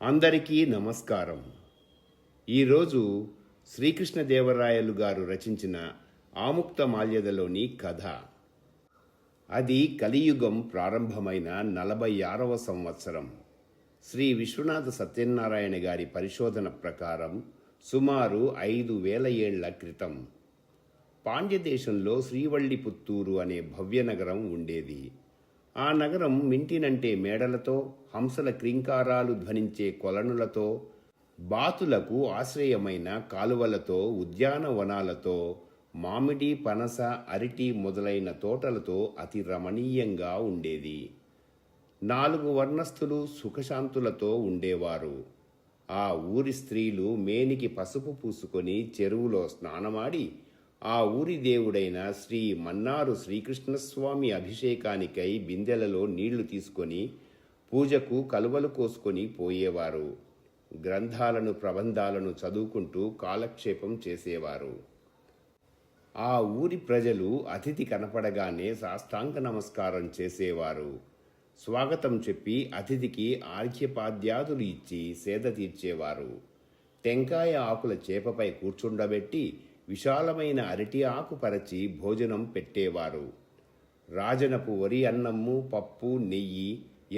అందరికీ నమస్కారం. ఈరోజు శ్రీకృష్ణదేవరాయలు గారు రచించిన ఆముక్తమాల్యదలోని కథ. అది కలియుగం ప్రారంభమైన 46వ సంవత్సరం. శ్రీ విశ్వనాథ సత్యనారాయణ గారి పరిశోధన ప్రకారం సుమారు 5,000 ఏళ్ల క్రితం పాండ్యదేశంలో శ్రీవల్లిపుత్తూరు అనే భవ్యనగరం ఉండేది. ఆ నగరం మింటినంటే మేడలతో, హంసల క్రీంకారాలు ధ్వనించే కొలనులతో, బాతులకు ఆశ్రయమైన కాలువలతో, ఉద్యానవనాలతో, మామిడి, పనస, అరటి మొదలైన తోటలతో అతి రమణీయంగా ఉండేది. 4 వర్ణస్థులు సుఖశాంతులతో ఉండేవారు. ఆ ఊరి స్త్రీలు మేనికి పసుపు పూసుకొని చెరువులో స్నానమాడి ఆ ఊరి దేవుడైన శ్రీ మన్నారు శ్రీకృష్ణస్వామి అభిషేకానికై బిందెలలో నీళ్లు తీసుకొని పూజకు కలువలు కోసుకొని పోయేవారు. గ్రంథాలను, ప్రబంధాలను చదువుకుంటూ కాలక్షేపం చేసేవారు. ఆ ఊరి ప్రజలు అతిథి కనపడగానే సాష్టాంగ నమస్కారం చేసేవారు. స్వాగతం చెప్పి అతిథికి ఆర్ఘ్యపాద్యాదులు ఇచ్చి సేద తీర్చేవారు. టెంకాయ ఆకుల చేపపై కూర్చుండబెట్టి విశాలమైన అరటి ఆకు పరచి భోజనం పెట్టేవారు. రాజనపు వరి అన్నము, పప్పు, నెయ్యి,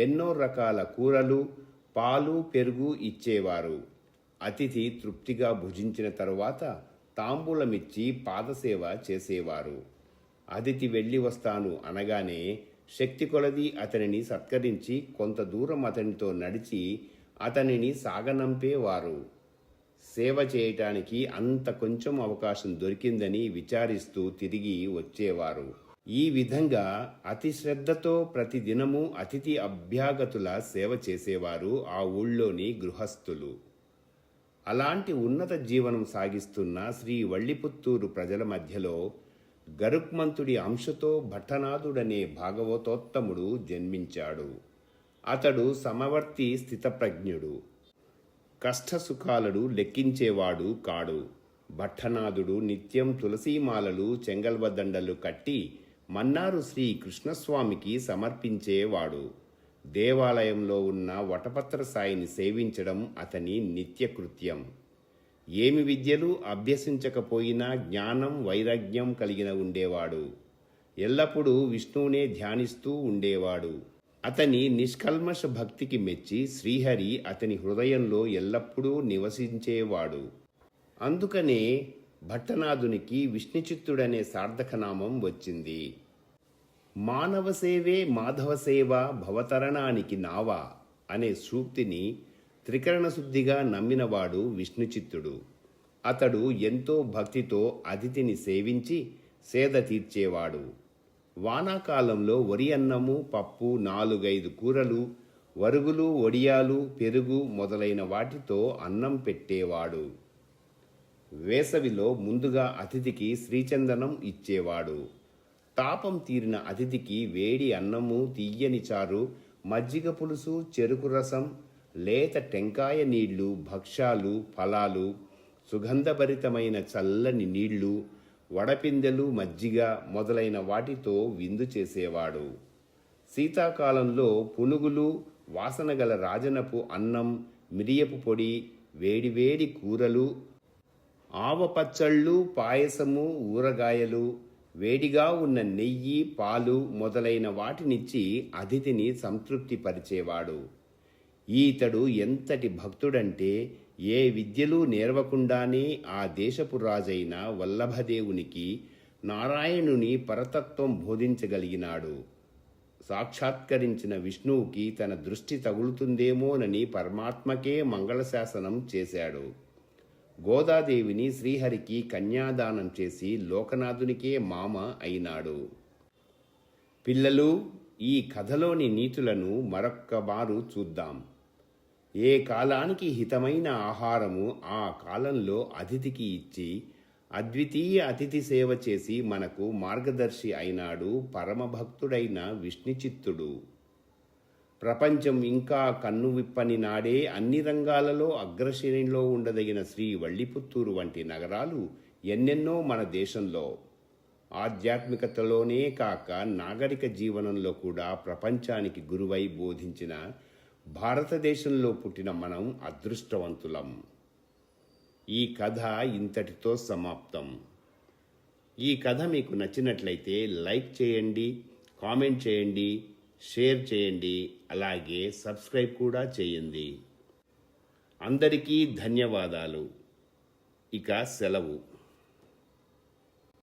ఎన్నో రకాల కూరలు, పాలు, పెరుగు ఇచ్చేవారు. అతిథి తృప్తిగా భుజించిన తరువాత తాంబూలమిచ్చి పాదసేవ చేసేవారు. అతిథి వెళ్ళి వస్తాను అనగానే శక్తి కొలది అతనిని సత్కరించి కొంత దూరం అతనితో నడిచి అతనిని సాగనంపేవారు. సేవ చేయటానికి అంత కొంచెం అవకాశం దొరికిందని విచారిస్తూ తిరిగి వచ్చేవారు. ఈ విధంగా అతి శ్రద్ధతో ప్రతిదినము అతిథి అభ్యాగతుల సేవ చేసేవారు ఆ ఊళ్ళోని గృహస్థులు. అలాంటి ఉన్నత జీవనం సాగిస్తున్న శ్రీ వల్లిపుత్తూరు ప్రజల మధ్యలో గరుక్మంతుడి అంశతో భట్టనాథుడనే భాగవతోత్తముడు జన్మించాడు. అతడు సమవర్తి స్థితప్రజ్ఞుడు. కష్టసుఖాలను లెక్కించేవాడు కాడు. భట్టనాథుడు నిత్యం తులసీమాలలు, చెంగల్వదండలు కట్టి మన్నారు శ్రీ కృష్ణస్వామికి సమర్పించేవాడు. దేవాలయంలో ఉన్న వటపత్ర సాయిని సేవించడం అతని నిత్యకృత్యం. ఏమి విద్యలు అభ్యసించకపోయినా జ్ఞానం, వైరాగ్యం కలిగిన ఉండేవాడు. ఎల్లప్పుడూ విష్ణువునే ధ్యానిస్తూ ఉండేవాడు. అతని నిష్కల్మష భక్తికి మెచ్చి శ్రీహరి అతని హృదయంలో ఎల్లప్పుడూ నివసించేవాడు. అందుకనే భట్టనాథునికి విష్ణుచిత్తుడనే సార్థకనామం వచ్చింది. మానవ సేవే మాధవ సేవ భవతరణానికి నావా అనే సూక్తిని త్రికరణ శుద్ధిగా నమ్మినవాడు విష్ణుచిత్తుడు. అతడు ఎంతో భక్తితో అతిథిని సేవించి సేద తీర్చేవాడు. వానాకాలంలో వరి అన్నము, పప్పు, 4-5 కూరలు, వరుగులు, వడియాలు, పెరుగు మొదలైన వాటితో అన్నం పెట్టేవాడు. వేసవిలో ముందుగా అతిథికి శ్రీచందనం ఇచ్చేవాడు. తాపం తీరిన అతిథికి వేడి అన్నము, తీయని చారు, మజ్జిగ పులుసు, చెరుకు రసం, లేత టెంకాయ నీళ్లు, భక్ష్యాలు, ఫలాలు, సుగంధభరితమైన చల్లని నీళ్లు, వడపిందెలు, మజ్జిగ మొదలైన వాటితో విందు చేసేవాడు. శీతాకాలంలో పునుగులు, వాసనగల రాజనపు అన్నం, మిరియపు పొడి, వేడివేడి కూరలు, ఆవపచ్చళ్ళు, పాయసము, ఊరగాయలు, వేడిగా ఉన్న నెయ్యి, పాలు మొదలైన వాటినిచ్చి అతిథిని సంతృప్తిపరిచేవాడు. ఈతడు ఎంతటి భక్తుడంటే ఏ విద్యలు నేర్వకుండానే ఆ దేశపు రాజైన వల్లభదేవునికి నారాయణుని పరతత్వం బోధించగలిగినాడు. సాక్షాత్కరించిన విష్ణువుకి తన దృష్టి తగులుతుందేమోనని పరమాత్మకే మంగళశాసనం చేశాడు. గోదాదేవిని శ్రీహరికి కన్యాదానం చేసి లోకనాథునికే మామ అయినాడు. పిల్లలు, ఈ కథలోని నీతులను మరొక్కమారు చూద్దాం. ఏ కాలానికి హితమైన ఆహారము ఆ కాలంలో అతిథికి ఇచ్చి అద్వితీయ అతిథి సేవ చేసి మనకు మార్గదర్శి అయినాడు పరమభక్తుడైన విష్ణుచిత్తుడు. ప్రపంచం ఇంకా కన్ను విప్పని నాడే అన్ని రంగాలలో అగ్రశ్రేణిలో ఉండదగిన శ్రీ వల్లిపుత్తూరు వంటి నగరాలు ఎన్నెన్నో మన దేశంలో. ఆధ్యాత్మికతలోనే కాక నాగరిక జీవనంలో కూడా ప్రపంచానికి గురువై బోధించిన భారతదేశంలో పుట్టిన మనం అదృష్టవంతులం. ఈ కథ ఇంతటితో సమాప్తం. ఈ కథ మీకు నచ్చినట్లయితే లైక్ చేయండి, కామెంట్ చేయండి, షేర్ చేయండి, అలాగే సబ్స్క్రైబ్ కూడా చేయండి. అందరికీ ధన్యవాదాలు. ఇక సెలవు.